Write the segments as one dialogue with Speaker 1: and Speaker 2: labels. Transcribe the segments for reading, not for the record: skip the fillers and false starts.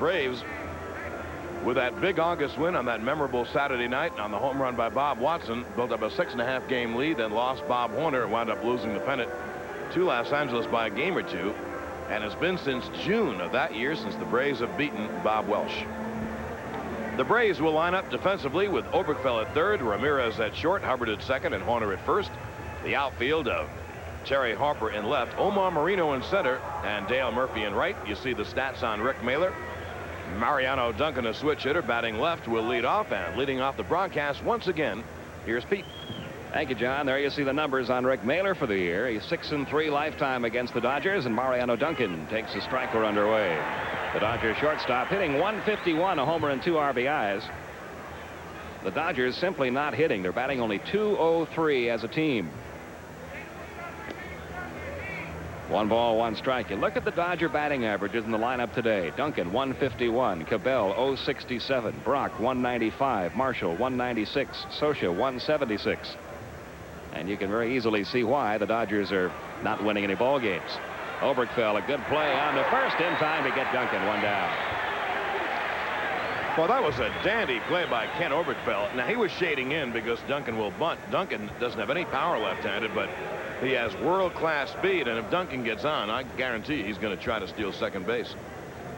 Speaker 1: Braves, with that big August win on that memorable Saturday night on the home run by Bob Watson, built up a 6.5 game lead, then lost Bob Warner and wound up losing the pennant to Los Angeles by a game or two. And it's been since June of that year since the Braves have beaten Bob Welch. The Braves will line up defensively with Oberkfell at third, Ramirez at short, Hubbard at second, and Horner at first. The outfield of Terry Harper in left, Omar Marino in center, and Dale Murphy in right. You see the stats on Rick Mailer. Mariano Duncan, a switch hitter, batting left, will lead off, and leading off the broadcast once again, here's Pete.
Speaker 2: Thank you, John. There you see the numbers on Rick Mailer for the year. He's 6-3 lifetime against the Dodgers, and Mariano Duncan takes the striker underway. The Dodgers shortstop hitting .151, a homer and 2 RBIs. The Dodgers simply not hitting. They're batting only .203 as a team. 1 ball, 1 strike. You look at the Dodger batting averages in the lineup today. Duncan, .151. Cabell, .067. Brock, .195. Marshall, .196. Socia, .176. And you can very easily see why the Dodgers are not winning any ball games. Oberkfell, a good play on the first, in time to get Duncan 1 down.
Speaker 1: Well, that was a dandy play by Ken Oberkfell. Now, he was shading in because Duncan will bunt. Duncan doesn't have any power left-handed, but he has world-class speed, and if Duncan gets on, I guarantee he's going to try to steal second base.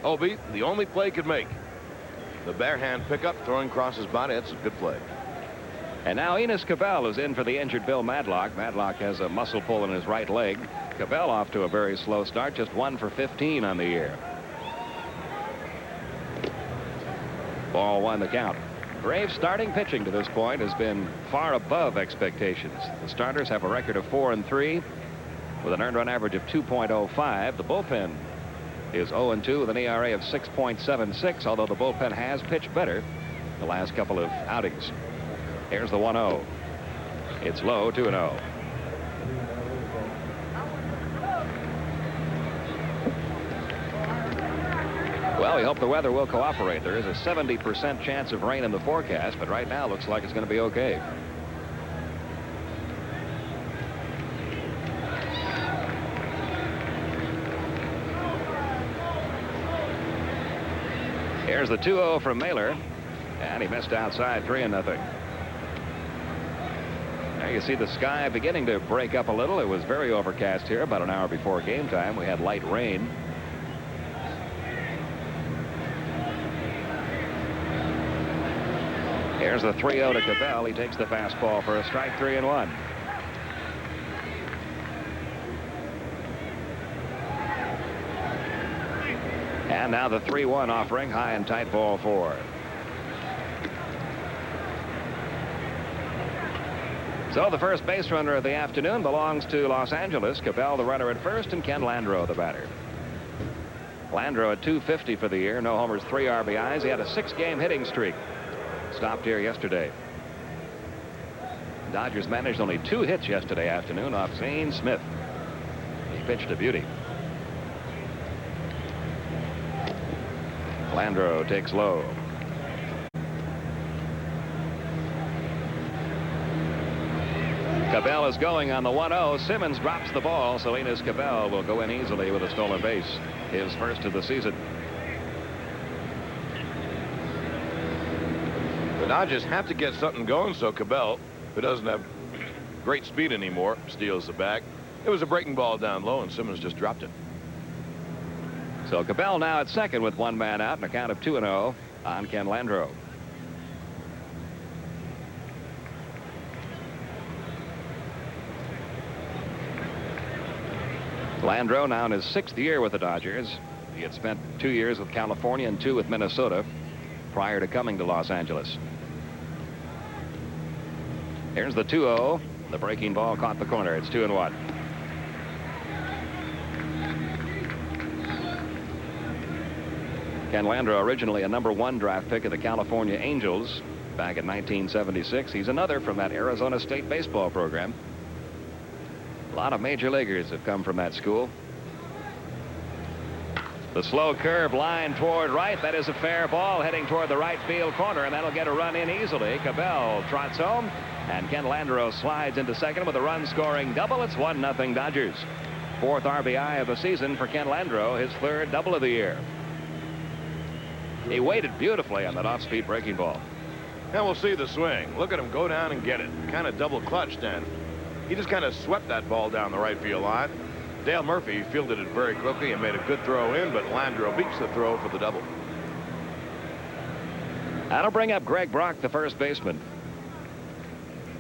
Speaker 1: Obi, the only play could make. The bare hand pickup, throwing across his body. That's a good play.
Speaker 2: And now Enos Cabell is in for the injured Bill Madlock. Madlock has a muscle pull in his right leg. Cabell off to a very slow start, just 1 for 15 on the year. Ball 1 the count. Braves starting pitching to this point has been far above expectations. The starters have a record of 4-3 with an earned run average of 2.05. The bullpen is 0-2 with an ERA of 6.76, although the bullpen has pitched better the last couple of outings. Here's the 1-0. It's low, 2-0. Well, we hope the weather will cooperate. There is a 70% chance of rain in the forecast, but right now it looks like it's going to be okay. Here's the 2-0 from Mailer, and he missed outside, 3-0. There you see the sky beginning to break up a little. It was very overcast here about an hour before game time. We had light rain. Here's the 3-0 to Cabell. He takes the fastball for a strike, 3-1. And now the 3-1 offering, high and tight, ball 4. So the first base runner of the afternoon belongs to Los Angeles. Cabell, the runner at first, and Ken Landreau, the batter. Landreau at .250 for the year. No homers, 3 RBIs. He had a 6-game hitting streak. Stopped here yesterday. Dodgers managed only 2 hits yesterday afternoon off Zane Smith. He pitched a beauty. Landreau takes low. Cabell is going on the 1-0. Simmons drops the ball. Salinas Cabell will go in easily with a stolen base. His first of the season.
Speaker 1: The Dodgers have to get something going, so Cabell, who doesn't have great speed anymore, steals the bag. It was a breaking ball down low, and Simmons just dropped it.
Speaker 2: So Cabell now at second with 1 man out and a count of 2-0 on Ken Landreau. Landreau now in his 6th year with the Dodgers. He had spent 2 years with California and 2 with Minnesota prior to coming to Los Angeles. Here's the 2-0. The breaking ball caught the corner. It's 2-1. Ken Landreau, originally a #1 draft pick of the California Angels back in 1976. He's another from that Arizona State baseball program. A lot of major leaguers have come from that school. The slow curve line toward right. That is a fair ball heading toward the right field corner, and that'll get a run in easily. Cabell trots home, and Ken Landreau slides into second with a run-scoring double. It's 1-0 Dodgers. 4th RBI of the season for Ken Landreau, his 3rd double of the year. He waited beautifully on that off-speed breaking ball.
Speaker 1: And we'll see the swing. Look at him go down and get it. Kind of double clutched, and he just kind of swept that ball down the right field line. Dale Murphy fielded it very quickly and made a good throw in, but Landreau beats the throw for the double.
Speaker 2: That'll bring up Greg Brock, the first baseman.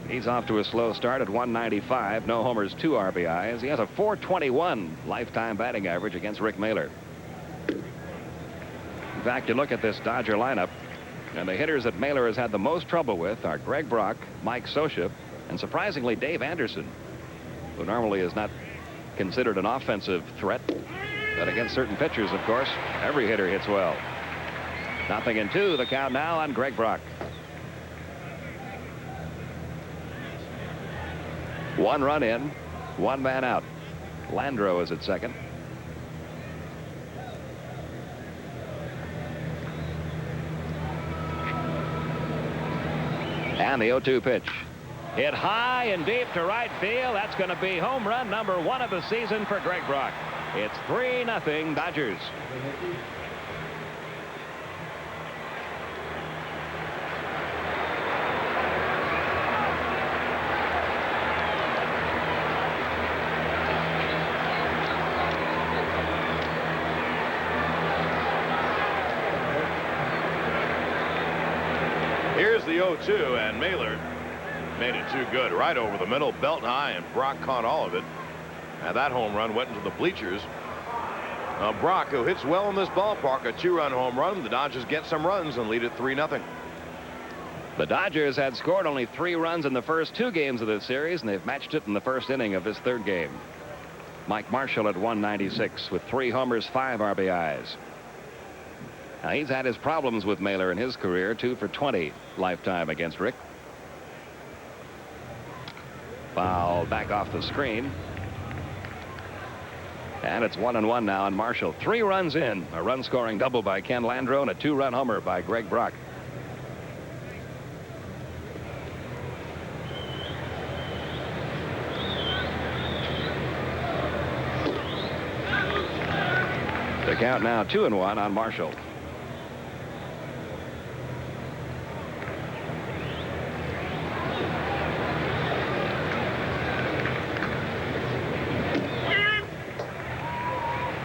Speaker 2: He's off to a slow start at 195. No homers, 2 RBIs. He has a .421 lifetime batting average against Rick Mahler. In fact, you look at this Dodger lineup, and the hitters that Mahler has had the most trouble with are Greg Brock, Mike Scioscia, and surprisingly Dave Anderson, who normally is not considered an offensive threat. But against certain pitchers, of course, every hitter hits well. 0-2, the count now on Greg Brock. 1 run in, 1 man out. Landreau is at second. And the 0-2 pitch. Hit high and deep to right field. That's going to be home run number 1 of the season for Greg Brock. It's 3-0 Dodgers.
Speaker 1: Here's the 0-2, and Mahler made it too good. Right over the middle, belt high, and Brock caught all of it. And that home run went into the bleachers. Brock, who hits well in this ballpark, a 2-run home run. The Dodgers get some runs and lead it 3-0.
Speaker 2: The Dodgers had scored only 3 runs in the first 2 games of this series, and they've matched it in the first inning of this 3rd game. Mike Marshall at 196 with 3 homers, 5 RBIs. Now, he's had his problems with Mahler in his career. 2 for 20 lifetime against Rick. Foul back off the screen. And it's 1-1 now on Marshall. 3 runs in. A run-scoring double by Ken Landreau and a 2-run homer by Greg Brock. The count now 2-1 on Marshall.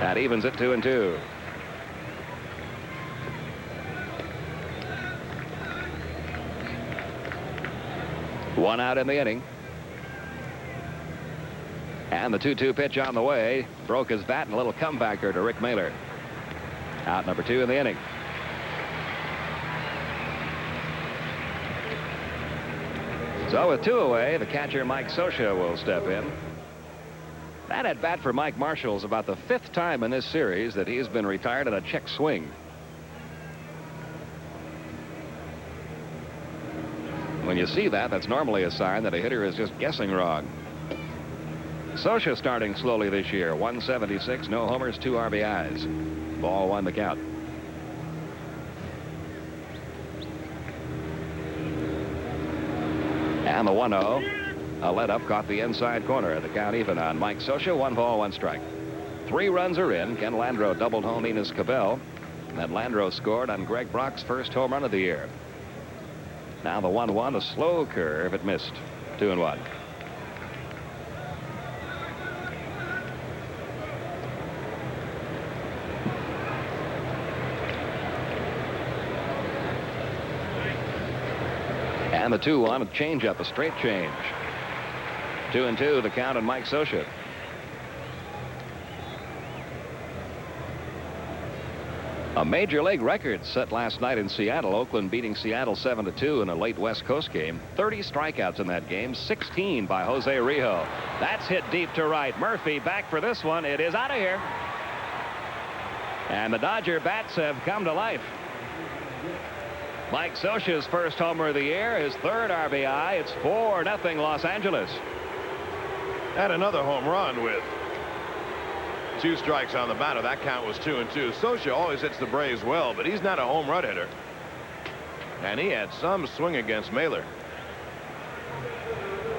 Speaker 2: That evens it 2-2. One out in the inning. And the 2-2 pitch on the way. Broke his bat and a little comebacker to Rick Mahler. Out number 2 in the inning. So with 2 away, the catcher Mike Scioscia will step in. That at bat for Mike Marshall is about the 5th time in this series that he's been retired on a check swing. When you see that, that's normally a sign that a hitter is just guessing wrong. Scioscia starting slowly this year. 176, no homers, 2 RBIs. Ball 1 the count. And the 1-0. A let-up caught the inside corner. The count even on Mike Scioscia. 1 ball, 1 strike. 3 runs are in. Ken Landreau doubled home Enos Cabell. And then Landreau scored on Greg Brock's first home run of the year. Now the 1-1, a slow curve. It missed. 2-1. And the 2-1, a changeup, a straight change. 2-2, the count on Mike Scioscia. A major league record set last night in Seattle. Oakland beating Seattle 7-2 in a late West Coast game. 30 strikeouts in that game, 16 by Jose Rijo. That's hit deep to right. Murphy back for this one. It is out of here. And the Dodger bats have come to life. Mike Scioscia's first homer of the year, his 3rd RBI. It's 4-0 Los Angeles.
Speaker 1: And another home run with 2 strikes on the batter. That count was 2-2. Scioscia always hits the Braves well, but he's not a home run hitter. And he had some swing against Mahler.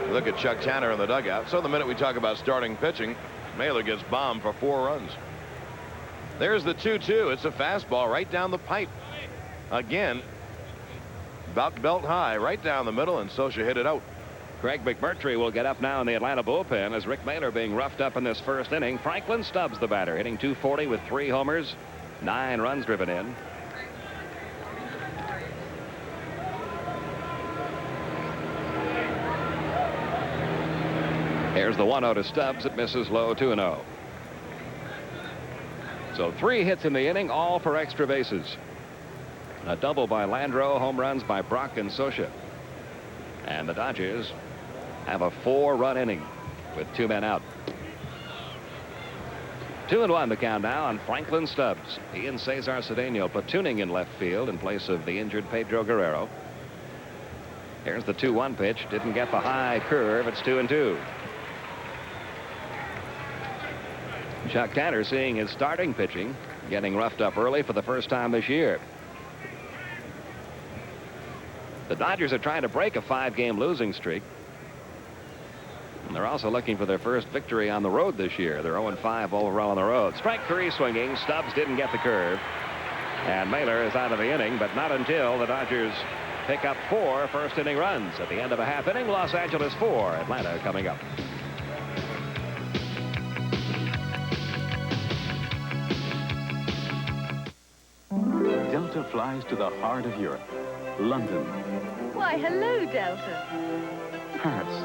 Speaker 1: Look at Chuck Tanner in the dugout. So the minute we talk about starting pitching, Mahler gets bombed for 4 runs. There's the 2-2. It's a fastball right down the pipe. again. About belt high, right down the middle, and Scioscia hit it out.
Speaker 2: Craig McMurtry will get up now in the Atlanta bullpen as Rick Mahler being roughed up in this first inning. Franklin Stubbs, the batter, hitting .240 with 3 homers, 9 runs driven in. Here's the 1-0 to Stubbs. It misses low, 2-0. So 3 hits in the inning, all for extra bases. A double by Landreau, home runs by Brock and Scioscia. And the Dodgers have a 4-run inning with 2 men out. 2-1 the count now on Franklin Stubbs. He and Cesar Cedeno platooning in left field in place of the injured Pedro Guerrero. Here's the 2-1 pitch. Didn't get the high curve. It's 2-2. Chuck Tanner seeing his starting pitching getting roughed up early for the first time this year. The Dodgers are trying to break a 5-game losing streak. And they're also looking for their first victory on the road this year. They're 0-5 overall on the road. Strike 3 swinging. Stubbs didn't get the curve. And Mahler is out of the inning, but not until the Dodgers pick up 4 first-inning runs. At the end of a half inning, Los Angeles 4, Atlanta coming up.
Speaker 3: Delta flies to the heart of Europe. London.
Speaker 4: Why, hello, Delta.
Speaker 3: Paris.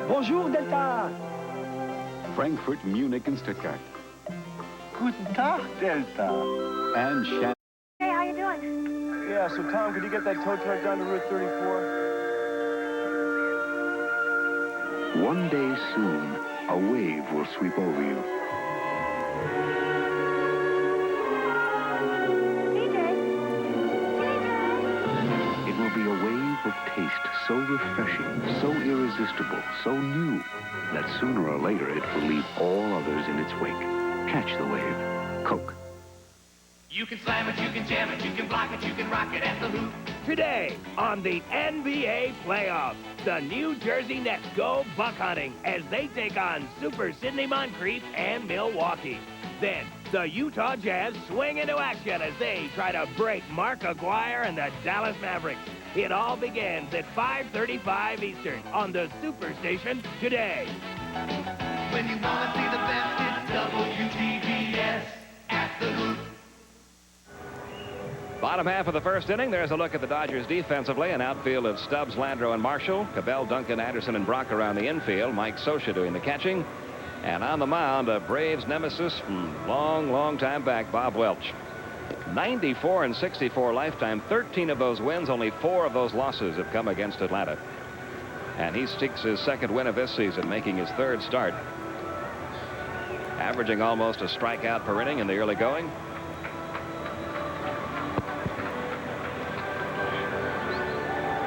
Speaker 5: Bonjour, Delta.
Speaker 3: Frankfurt, Munich, and Stuttgart.
Speaker 5: Guten Tag, Delta.
Speaker 3: And Shanghai.
Speaker 4: Hey, how you doing?
Speaker 5: Yeah, so Tom, could you get that tow truck down to Route 34?
Speaker 6: One day soon, a wave will sweep over you. It will be a wave of taste so refreshing, so irresistible, so new, that sooner or later it will leave all others in its wake. Catch the wave. Coke.
Speaker 7: You can slam it, you can jam it, you can block it, you can rock it at the hoop.
Speaker 8: Today on the NBA playoffs, the New Jersey Nets go buck hunting as they take on Super Sidney Moncrief and Milwaukee. Then the Utah Jazz swing into action as they try to break Mark Aguirre and the Dallas Mavericks. It all begins at 5:35 Eastern on the Superstation today.
Speaker 7: When you want to see the best, it's WTBS at the hoop.
Speaker 2: Bottom half of the first inning, there's a look at the Dodgers defensively. An outfield of Stubbs, Landreau, and Marshall. Cabell, Duncan, Anderson, and Brock around the infield. Mike Scioscia doing the catching. And on the mound, a Braves nemesis from long time back, Bob Welch. 94-64 lifetime. 13 of those wins, only 4 of those losses have come against Atlanta. And he seeks his 2nd win of this season, making his 3rd start. Averaging almost a strikeout per inning in the early going.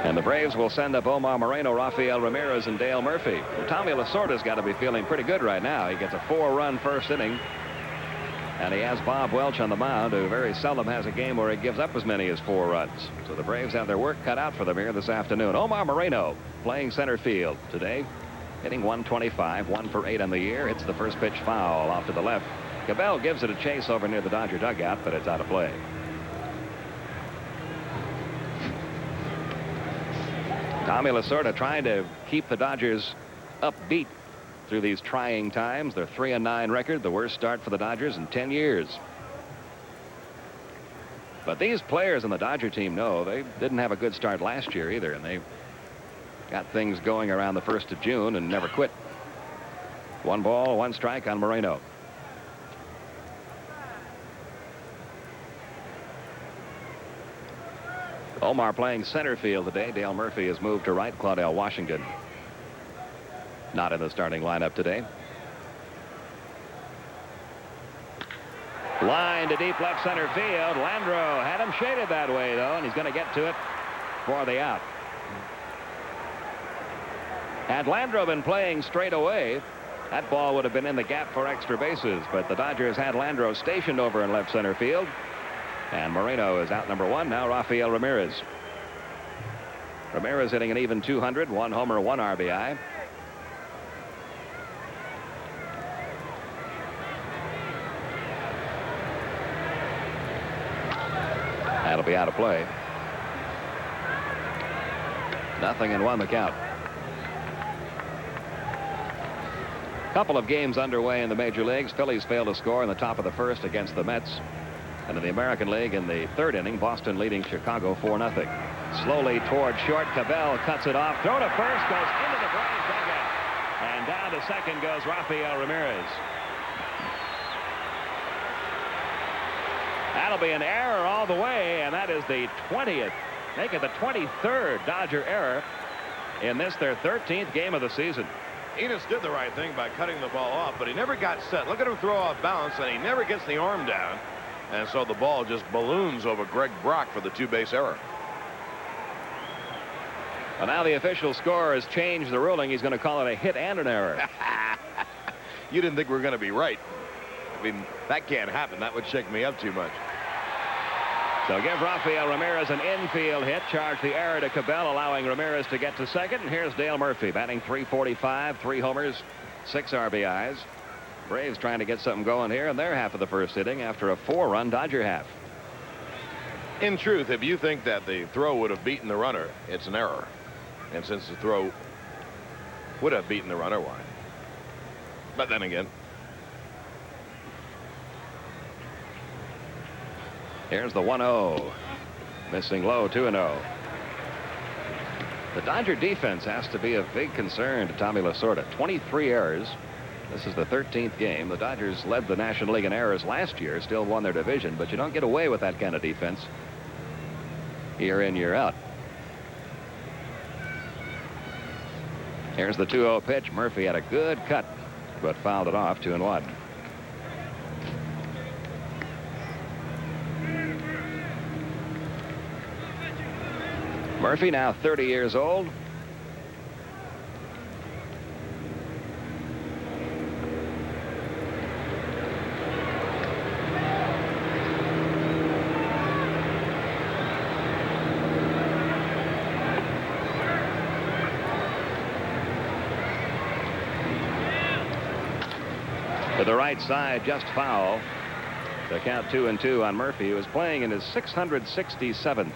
Speaker 2: And the Braves will send up Omar Moreno, Rafael Ramirez, and Dale Murphy. Well, Tommy Lasorda's got to be feeling pretty good right now. He gets a 4-run first inning. And he has Bob Welch on the mound, who very seldom has a game where he gives up as many as 4 runs. So the Braves have their work cut out for them here this afternoon. Omar Moreno playing center field today, hitting 125, 1 for 8 on the year. Hits the first pitch foul off to the left. Cabell gives it a chase over near the Dodger dugout, but it's out of play. Tommy Lasorda trying to keep the Dodgers upbeat through these trying times. Their 3-9 record, the worst start for the Dodgers in 10 years. But these players on the Dodger team know they didn't have a good start last year either, and they got things going around the 1st of June and never quit. 1 ball, 1 strike on Moreno. Omar playing center field today. Dale Murphy has moved to right. Claudell Washington not in the starting lineup today. Line to deep left center field. Landreau had him shaded that way, though, and he's going to get to it for the out. Had Landreau been playing straight away, that ball would have been in the gap for extra bases, but the Dodgers had Landreau stationed over in left center field. And Moreno is out number 1. Now Rafael Ramirez. Ramirez hitting an even 200, 1 homer, 1 RBI. That'll be out of play. 0-1 the count. Couple of games underway in the major leagues. Phillies failed to score in the top of the first against the Mets. And in the American League, in the third inning, Boston leading Chicago 4-0. Slowly toward short. Cabell cuts it off. Throw to first. Goes into the Braves dugout. And down to second goes Rafael Ramirez. That'll be an error all the way, and that is the 20th. Make it the 23rd Dodger error in this, their 13th game of the season.
Speaker 1: Enos did the right thing by cutting the ball off, but he never got set. Look at him throw off balance, and he never gets the arm down. And so the ball just balloons over Greg Brock for the two-base error.
Speaker 2: Well, now the official score has changed the ruling. He's going to call it a hit and an error.
Speaker 1: You didn't think we were going to be right. I mean, that can't happen. That would shake me up too much.
Speaker 2: So give Rafael Ramirez an infield hit. Charge the error to Cabell, allowing Ramirez to get to second. And here's Dale Murphy batting .345, 3 homers, 6 RBIs. Braves trying to get something going here in their half of the first inning after a 4-run Dodger half.
Speaker 1: In truth, if you think that the throw would have beaten the runner, it's an error. And since the throw would have beaten the runner, why? But then again,
Speaker 2: here's the 1-0. Missing low, 2-0. The Dodger defense has to be a big concern to Tommy Lasorda. 23 errors. This is the 13th game. The Dodgers led the National League in errors last year, still won their division, but you don't get away with that kind of defense year in, year out. Here's the 2-0 pitch. Murphy had a good cut, but fouled it off. 2-1. Murphy now 30 years old. To the right side, just foul. The count 2-2 on Murphy, who is playing in his 667th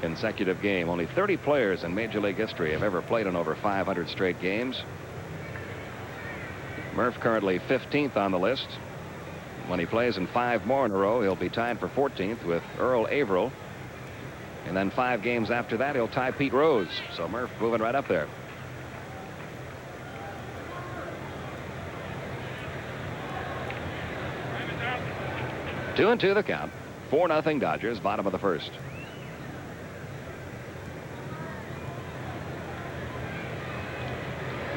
Speaker 2: consecutive game. Only 30 players in Major League history have ever played in over 500 straight games. Murph currently 15th on the list. When he plays in 5 more in a row, he'll be tied for 14th with Earl Averill. And then 5 games after that, he'll tie Pete Rose. So Murph moving right up there. Two and two the count. 4-0 Dodgers, bottom of the first.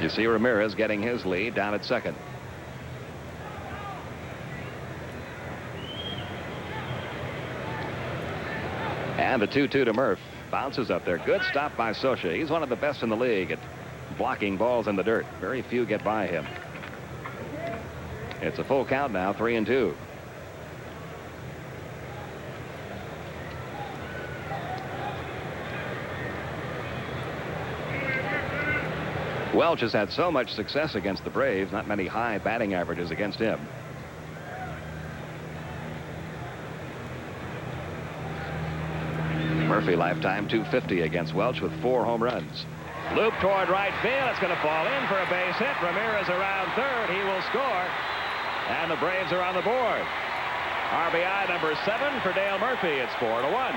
Speaker 2: You see Ramirez getting his lead down at second. And the 2-2 to Murph. Bounces up there. Good stop by Socha. He's one of the best in the league at blocking balls in the dirt. Very few get by him. It's a full count now, 3-2. Welch has had so much success against the Braves, not many high batting averages against him. Murphy lifetime .250 against Welch with 4 home runs. Loop toward right field. It's going to fall in for a base hit. Ramirez around third. He will score. And the Braves are on the board. RBI number 7 for Dale Murphy. It's 4-1.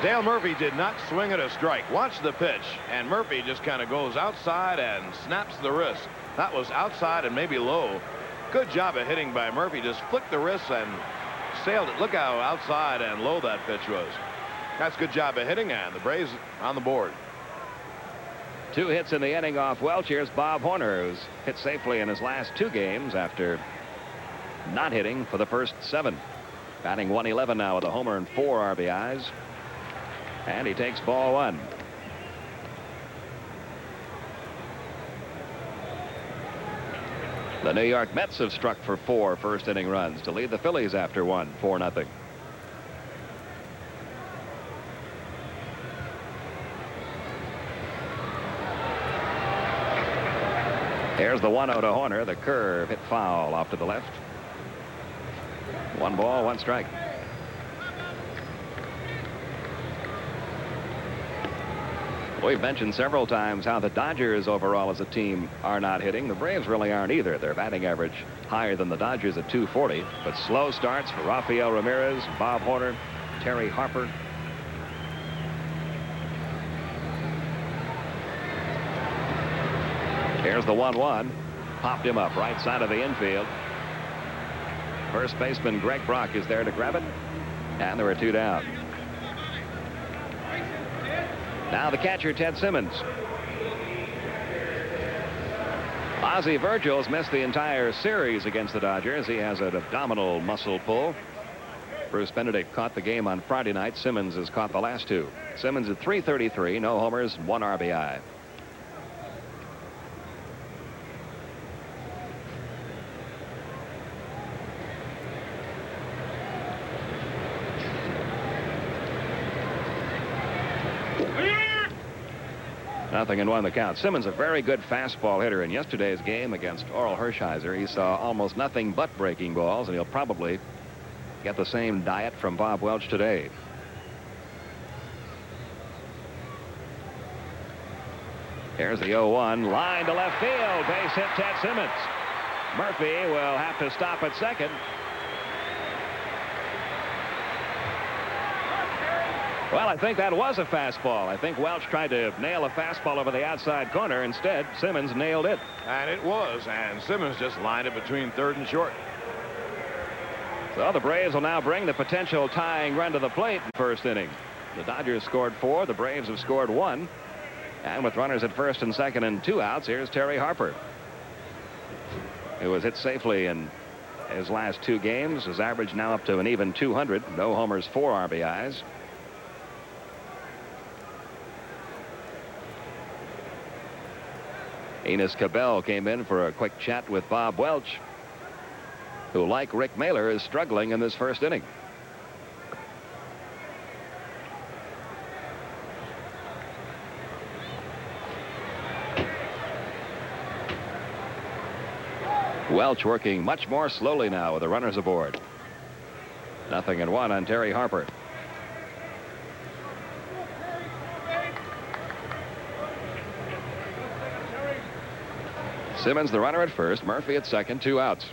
Speaker 1: Dale Murphy did not swing at a strike. Watch the pitch, and Murphy just kind of goes outside and snaps the wrist. That was outside and maybe low. Good job of hitting by Murphy. Just flicked the wrist and sailed it. Look how outside and low that pitch was. That's good job of hitting, and the Braves on the board.
Speaker 2: 2 hits in the inning off Welch. Here's Bob Horner, who's hit safely in his last 2 games after not hitting for the first 7. Batting .111 now with a homer and 4 RBIs. And he takes ball 1. The New York Mets have struck for 4 first inning runs to lead the Phillies after 1, 4-0. Here's the 1-0 to Horner. The curve hit foul off to the left. 1 ball, 1 strike. We've mentioned several times how the Dodgers overall as a team are not hitting. The Braves really aren't either. Their batting average higher than the Dodgers at .240. But slow starts for Rafael Ramirez, Bob Horner, Terry Harper. Here's the 1-1. Popped him up right side of the infield. First baseman Greg Brock is there to grab it. And there are 2 down. Now the catcher, Ted Simmons. Ozzie Virgil's missed the entire series against the Dodgers. He has an abdominal muscle pull. Bruce Benedict caught the game on Friday night. Simmons has caught the last 2. Simmons at .333, no homers, 1 RBI. Nothing in 1 the count. Simmons a very good fastball hitter. In yesterday's game against Oral Hershiser, he saw almost nothing but breaking balls, and he'll probably get the same diet from Bob Welch today. Here's the 0-1. Line to left field. Base hit, Ted Simmons. Murphy will have to stop at second. Well, I think that was a fastball. I think Welch tried to nail a fastball over the outside corner. Instead, Simmons nailed it.
Speaker 1: And it was. And Simmons just lined it between third and short.
Speaker 2: So the Braves will now bring the potential tying run to the plate in the first inning. The Dodgers scored 4. The Braves have scored 1. And with runners at first and second and 2 outs, here's Terry Harper, who was hit safely in his last 2 games. His average now up to an even 200. No homers, 4 RBIs. Enos Cabell came in for a quick chat with Bob Welch, who, like Rick Mailer, is struggling in this first inning. Welch working much more slowly now with the runners aboard. 0-1 on Terry Harper. Simmons the runner at first, Murphy at second, 2 outs.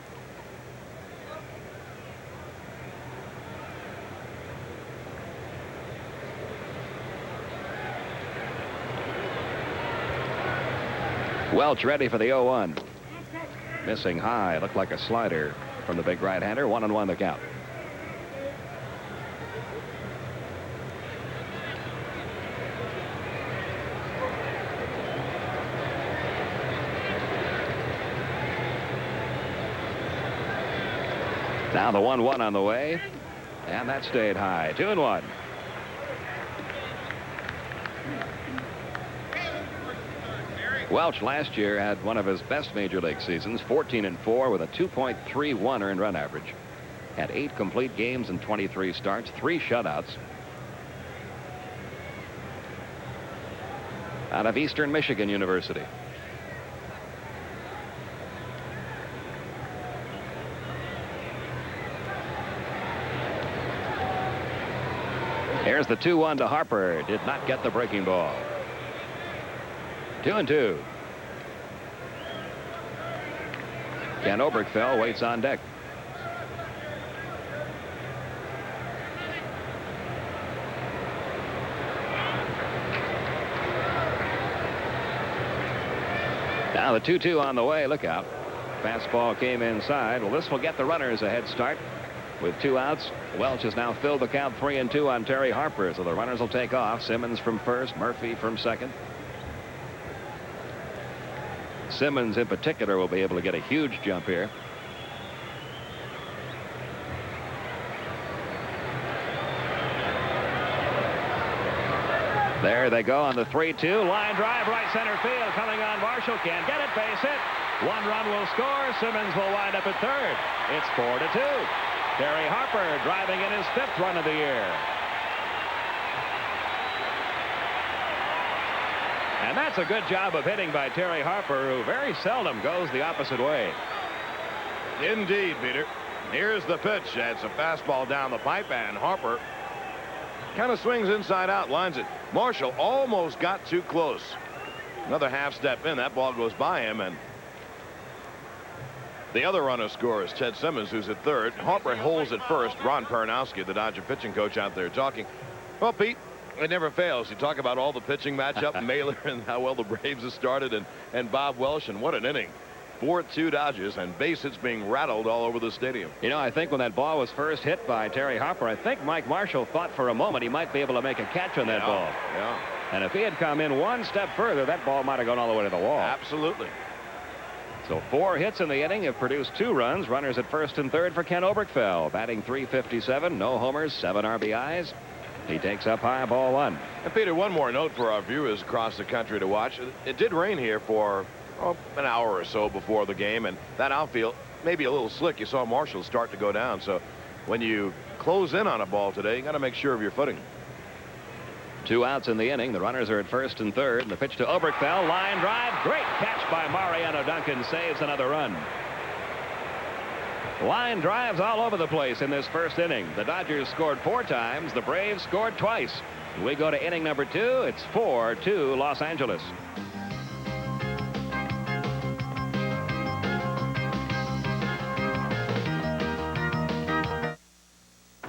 Speaker 2: Welch ready for the 0-1. Missing high, looked like a slider from the big right-hander. 1-1 the count. Now the 1-1 on the way, and that stayed high. 2-1. Welch last year had one of his best major league seasons, 14-4 with a 2.31 earned run average. Had 8 complete games in 23 starts, 3 shutouts. Out of Eastern Michigan University. Here's the 2-1 to Harper. Did not get the breaking ball. 2-2. Ken Oberkfell waits on deck. Now the 2-2 on the way. Look out. Fastball came inside. Well, this will get the runners a head start. With 2 outs, Welch has now filled the count 3-2 on Terry Harper. So the runners will take off. Simmons from first, Murphy from second. Simmons in particular will be able to get a huge jump here. There they go on the 3-2. Line drive right center field coming on. Marshall can't get it. Base hit. 1 run will score. Simmons will wind up at third. It's 4-2. Terry Harper driving in his 5th run of the year. And that's a good job of hitting by Terry Harper, who very seldom goes the opposite way.
Speaker 1: Indeed, Peter. Here's the pitch. It's a fastball down the pipe, and Harper kind of swings inside out, lines it. Marshall almost got too close. Another half step in. That ball goes by him, and the other runner scores. Ted Simmons, who's at third. Harper holds at first. Ron Peronowski, the Dodger pitching coach, out there talking. Well, Pete, it never fails. You talk about all the pitching matchup, Mailer, and how well the Braves have started, and Bob Welsh, and what an inning. 4-2 Dodgers, and base hits being rattled all over the stadium.
Speaker 2: You know, I think when that ball was first hit by Terry Harper, I think Mike Marshall thought for a moment he might be able to make a catch on that ball.
Speaker 1: Yeah.
Speaker 2: And if he had come in one step further, that ball might have gone all the way to the wall.
Speaker 1: Absolutely.
Speaker 2: So 4 hits in the inning have produced 2 runs. Runners at first and third for Ken Oberkfell. Batting .357, no homers, 7 RBIs. He takes up high, ball 1.
Speaker 1: And Peter, one more note for our viewers across the country to watch. It did rain here for an hour or so before the game, and that outfield maybe a little slick. You saw Marshall start to go down. So when you close in on a ball today, you got to make sure of your footing.
Speaker 2: 2 outs in the inning. The runners are at first and third. The pitch to Oberkfell. Line drive. Great catch by Mariano Duncan. Saves another run. Line drives all over the place in this first inning. The Dodgers scored 4 times. The Braves scored twice. We go to inning number 2. It's 4-2 Los Angeles.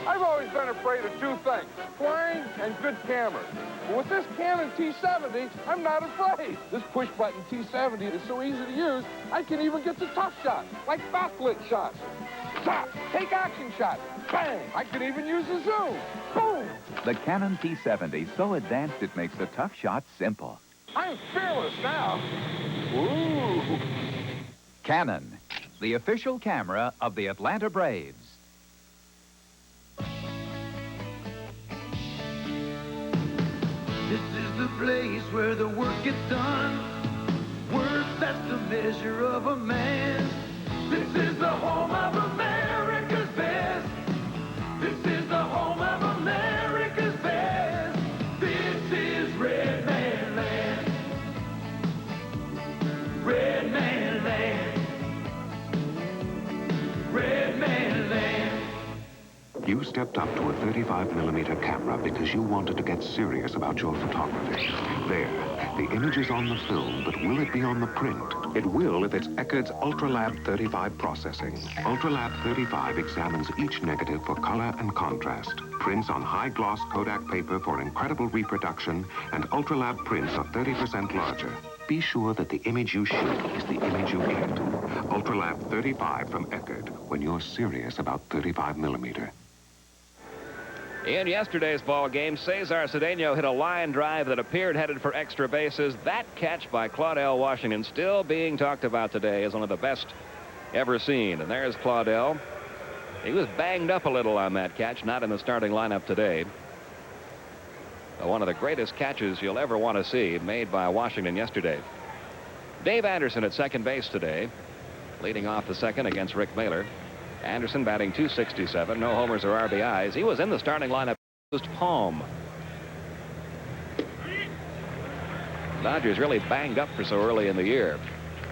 Speaker 9: I've always been afraid of 2 things, flying and good cameras. But with this Canon T70, I'm not afraid. This push-button T70 is so easy to use, I can even get the tough shots, like backlit shots. Stop, take action shot, bang! I can even use a zoom, boom!
Speaker 3: The Canon T70, so advanced it makes the tough shot simple.
Speaker 9: I'm fearless now. Ooh.
Speaker 3: Canon, the official camera of the Atlanta Braves.
Speaker 7: This is the place where the work gets done. Work, that's the measure of a man. This is the home of America's best. This is the home of America's best. This is Red Man Land. Red Man Land. Red Man Land.
Speaker 6: You stepped up to a 35mm camera because you wanted to get serious about your photography. There, the image is on the film, but will it be on the print? It will if it's Eckerd's Ultralab 35 processing. Ultralab 35 examines each negative for color and contrast. Prints on high-gloss Kodak paper for incredible reproduction, and Ultralab prints are 30% larger. Be sure that the image you shoot is the image you get. Ultralab 35 from Eckerd, when you're serious about 35mm.
Speaker 2: In yesterday's ball game, Cesar Cedeno hit a line drive that appeared headed for extra bases. That catch by Claudell Washington, still being talked about today as one of the best ever seen. And there's Claudell. He was banged up a little on that catch, not in the starting lineup today. But one of the greatest catches you'll ever want to see made by Washington yesterday. Dave Anderson at second base today, leading off the second against Rick Mailer. Anderson batting .267, no homers or RBIs. He was in the starting lineup. Palm. Dodgers really banged up for so early in the year.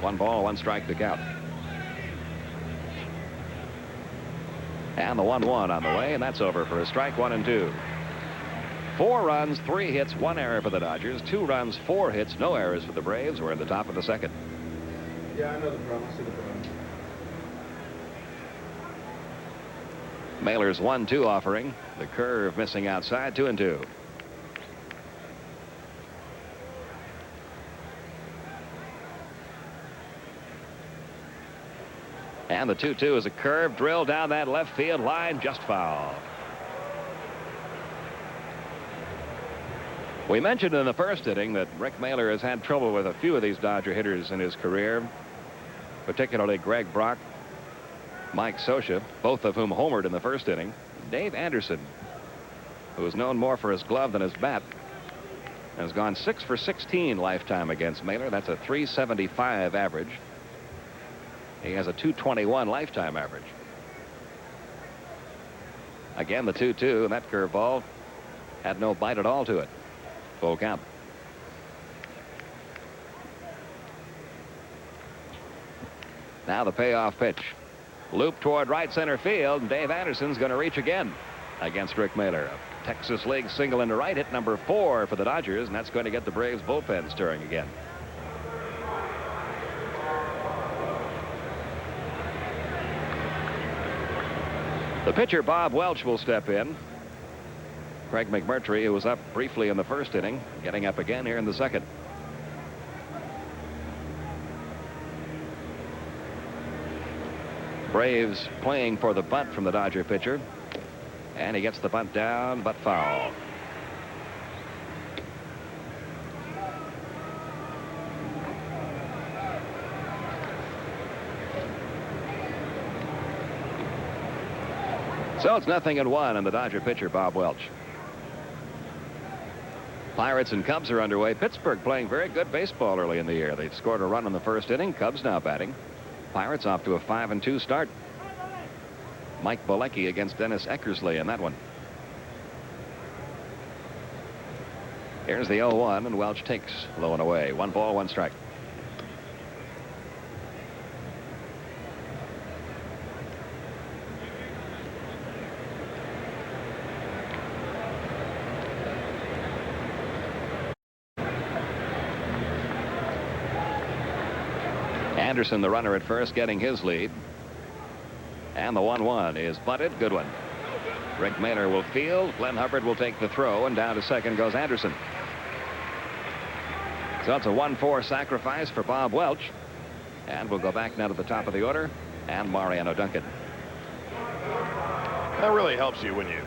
Speaker 2: 1 ball, 1 strike to count. And the 1-1 on the way, and that's over for a strike. 1 and 2. 4 runs, 3 hits, 1 error for the Dodgers. 2 runs, 4 hits, no errors for the Braves. We're in the top of the second.
Speaker 5: Yeah, I know the problem. I see the problem.
Speaker 2: Mailer's 1-2 offering. The curve missing outside. 2 and 2. And the 2-2 is a curve drilled down that left field line, just foul. We mentioned in the first inning that Rick Mailer has had trouble with a few of these Dodger hitters in his career, particularly Greg Brock, Mike Scioscia, both of whom homered in the first inning. Dave Anderson, who is known more for his glove than his bat, has gone 6 for 16 lifetime against Mailer. That's a .375 average. He has a .221 lifetime average. Again, the 2-2, and that curveball had no bite at all to it. Full count. Now the payoff pitch. Loop toward right center field, and Dave Anderson's going to reach again against Rick Mailer. A Texas League single into right, hit number 4 for the Dodgers, and that's going to get the Braves bullpen stirring again. The pitcher, Bob Welch, will step in. Craig McMurtry, who was up briefly in the first inning, getting up again here in the second. Braves playing for the bunt from the Dodger pitcher. And he gets the bunt down, but foul. So it's 0-1, and the Dodger pitcher, Bob Welch. Pirates and Cubs are underway. Pittsburgh playing very good baseball early in the year. They've scored a run in the first inning. Cubs now batting. Pirates off to a 5-2 start. Mike Bolecki against Dennis Eckersley in that one. Here's the 0-1, and Welch takes low and away. 1 ball, 1 strike. Anderson, the runner at first, getting his lead. And the 1-1 is bunted. Good one. Rick Mailer will field. Glenn Hubbard will take the throw, and down to second goes Anderson. So it's a 1-4 sacrifice for Bob Welch. And we'll go back now to the top of the order and Mariano Duncan.
Speaker 1: That really helps you when you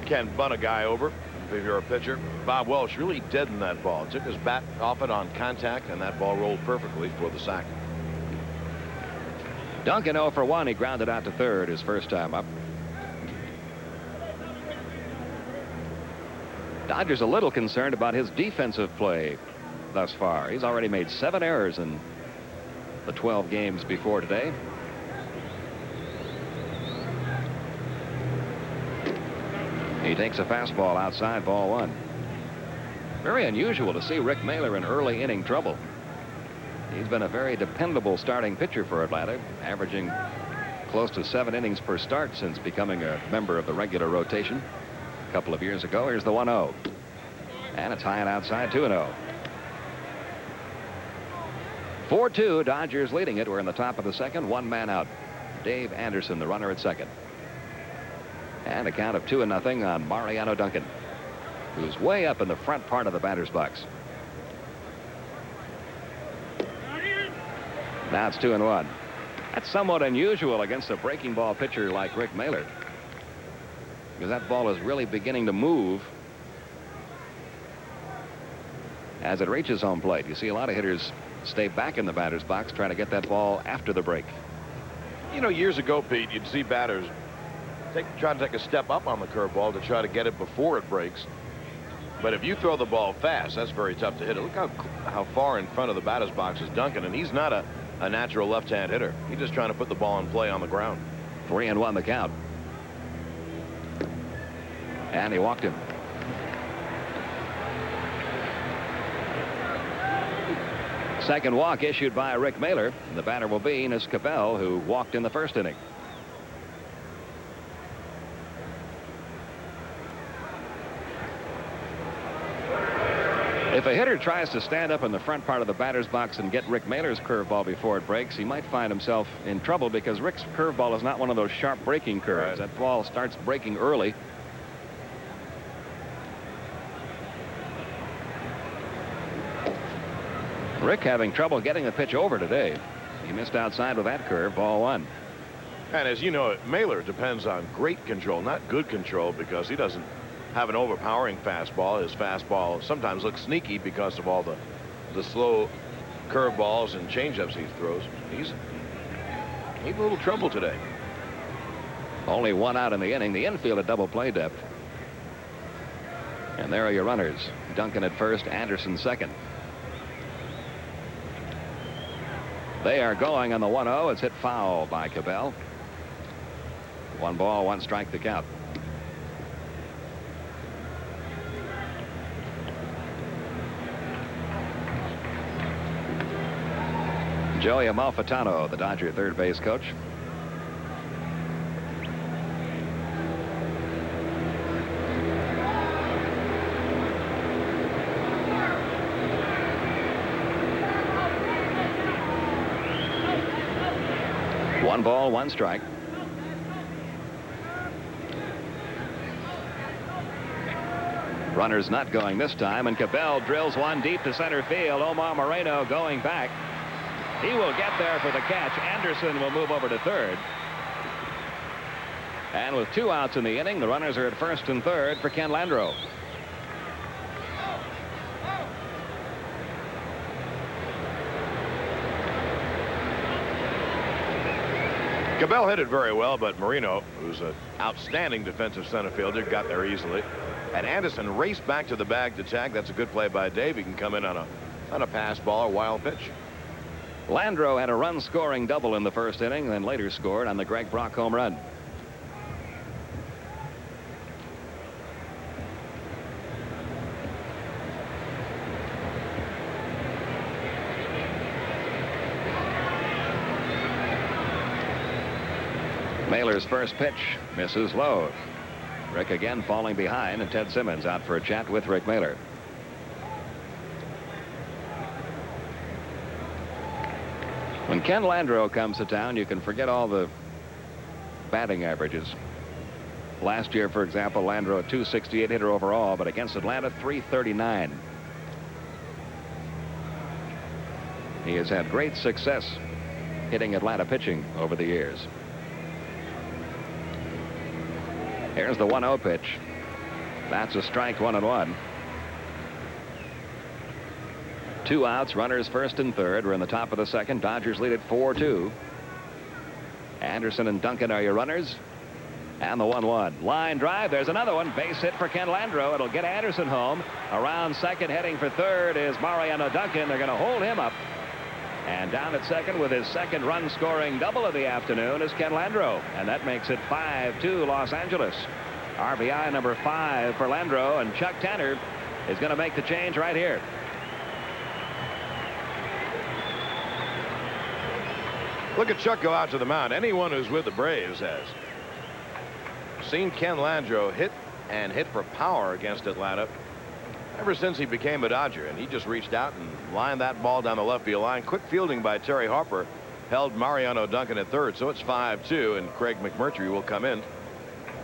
Speaker 1: can bunt a guy over if you're a pitcher. Bob Welch really deadened that ball. Took his bat off it on contact, and that ball rolled perfectly for the sack.
Speaker 2: Duncan 0 for 1. He grounded out to third his first time up. Dodgers a little concerned about his defensive play thus far. He's already made 7 errors in the 12 games before today. He takes a fastball outside, ball 1. Very unusual to see Rick Mailer in early inning trouble. He's been a very dependable starting pitcher for Atlanta, averaging close to 7 innings per start since becoming a member of the regular rotation a couple of years ago. Here's the 1-0. And it's high and outside, 2-0. 4-2, Dodgers leading it. We're in the top of the second. 1 man out. Dave Anderson, the runner at second. And a count of 2-0 on Mariano Duncan, who's way up in the front part of the batter's box. Now it's 2-1. That's somewhat unusual against a breaking ball pitcher like Rick Mailer, because that ball is really beginning to move as it reaches home plate. You see a lot of hitters stay back in the batter's box trying to get that ball after the break.
Speaker 1: You know, years ago, Pete, you'd see batters try to take a step up on the curveball to try to get it before it breaks. But if you throw the ball fast, that's very tough to hit it. Look how far in front of the batter's box is Duncan, and he's not a natural left-hand hitter. He's just trying to put the ball in play on the ground.
Speaker 2: 3-1 the count. And he walked him. Second walk issued by Rick Mailer. The batter will be Enos Cabell, who walked in the first inning. If a hitter tries to stand up in the front part of the batter's box and get Rick Mailer's curveball before it breaks, he might find himself in trouble, because Rick's curveball is not one of those sharp breaking curves. That ball starts breaking early. Rick having trouble getting the pitch over today. He missed outside with that curve, ball 1.
Speaker 1: And as you know, Mailer depends on great control, not good control, because he doesn't have an overpowering fastball. His fastball sometimes looks sneaky because of all the slow curveballs and changeups he throws. He's in a little trouble today.
Speaker 2: Only 1 out in the inning. The infield at double play depth. And there are your runners. Duncan at first, Anderson second. They are going on the 1-0. It's hit foul by Cabell. 1 ball, 1 strike the count. Joey Amalfitano, the Dodger third base coach. One ball, one strike. Runners not going this time, and Cabell drills one deep to center field. Omar Moreno going back. He will get there for the catch. Anderson will move over to third. And with 2 outs in the inning, the runners are at first and third for Ken Landreau.
Speaker 1: Cabell hit it very well, but Marino, who's an outstanding defensive center fielder, got there easily. And Anderson raced back to the bag to tag. That's a good play by Dave. He can come in on a pass ball or wild pitch.
Speaker 2: Landreau had a run-scoring double in the first inning, then later scored on the Greg Brock home run. Mailer's first pitch misses low. Rick again falling behind, and Ted Simmons out for a chat with Rick Mailer. When Ken Landreau comes to town, you can forget all the batting averages. Last year, for example, Landreau a .268 hitter overall, but against Atlanta, .339. He has had great success hitting Atlanta pitching over the years. Here's the 1-0 pitch. That's a strike, 1-1. 2 outs, runners first and third. We're in the top of the second. Dodgers lead at 4-2. Anderson and Duncan are your runners. And the 1-1. Line drive. There's another one. Base hit for Ken Landreau. It'll get Anderson home. Around second, heading for third is Mariano Duncan. They're going to hold him up. And down at second with his second run-scoring double of the afternoon is Ken Landreau. And that makes it 5-2 Los Angeles. RBI number 5 for Landreau, and Chuck Tanner is going to make the change right here.
Speaker 1: Look at Chuck go out to the mound. Anyone who's with the Braves has seen Ken Landreau hit for power against Atlanta ever since he became a Dodger, and he just reached out and lined that ball down the left field line. Quick fielding by Terry Harper held Mariano Duncan at third, so it's 5-2, and Craig McMurtry will come in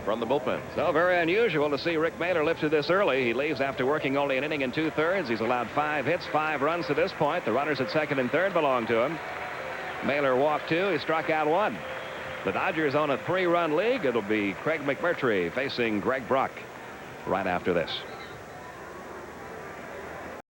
Speaker 1: from the bullpen.
Speaker 2: So very unusual to see Rick Mailer lifted this early. He leaves after working only an inning and 2/3. He's allowed 5 hits, 5 runs to this point. The runners at second and third belong to him. Mailer walked 2. He struck out 1. The Dodgers own a 3-run lead. It'll be Craig McMurtry facing Greg Brock right after this.